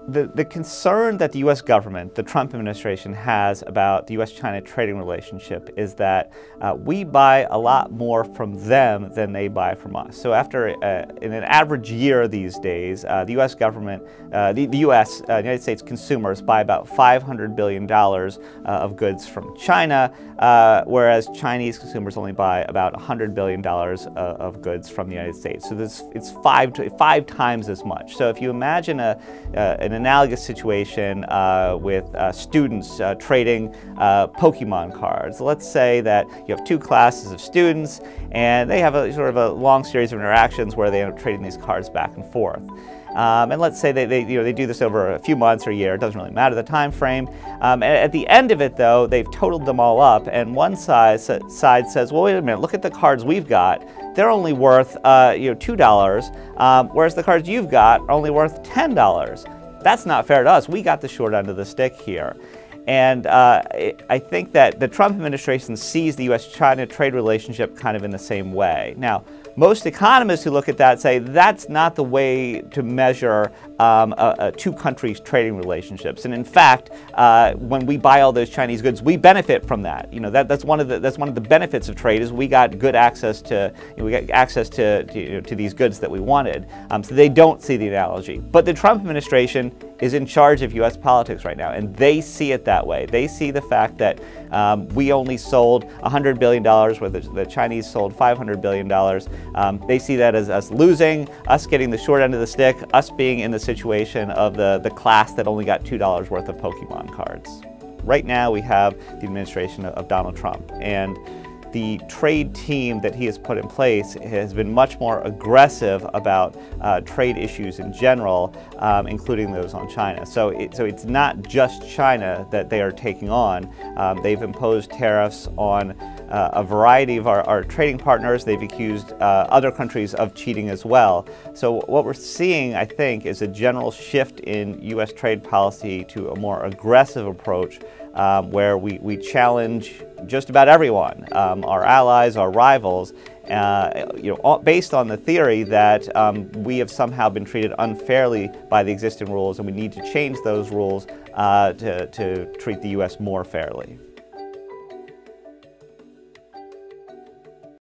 The concern that the U.S. government, the Trump administration, has about the U.S.-China trading relationship is that we buy a lot more from them than they buy from us. So after in an average year these days, the U.S. government, the U.S., United States consumers buy about $500 billion of goods from China, whereas Chinese consumers only buy about $100 billion of goods from the United States. So it's five times as much. So if you imagine an analogous situation with students trading Pokemon cards. Let's say that you have two classes of students and they have a sort of a long series of interactions where they end up trading these cards back and forth. And let's say they do this over a few months or a year, it doesn't really matter the time frame. At the end of it though, they've totaled them all up and one side says, well, wait a minute, look at the cards we've got. They're only worth $2, whereas the cards you've got are only worth $10. That's not fair to us. We got the short end of the stick here. And I think that the Trump administration sees the U.S.-China trade relationship kind of in the same way. Now, most economists who look at that say that's not the way to measure two countries' trading relationships. And in fact, when we buy all those Chinese goods, we benefit from that. You know, that's one of the benefits of trade is we got good access to to these goods that we wanted. So they don't see the analogy. But the Trump administration is in charge of U.S. politics right now, and they see it that way. They see the fact that we only sold $100 billion, where the Chinese sold $500 billion. They see that as us losing, us getting the short end of the stick, us being in the situation of the class that only got $2 worth of Pokemon cards. Right now we have the administration of Donald Trump, and the trade team that he has put in place has been much more aggressive about trade issues in general, including those on China. So it's not just China that they are taking on. They've imposed tariffs on a variety of our trading partners. They've accused other countries of cheating as well. So what we're seeing, I think, is a general shift in U.S. trade policy to a more aggressive approach where we challenge just about everyone, our allies, our rivals, based on the theory that we have somehow been treated unfairly by the existing rules and we need to change those rules to treat the U.S. more fairly.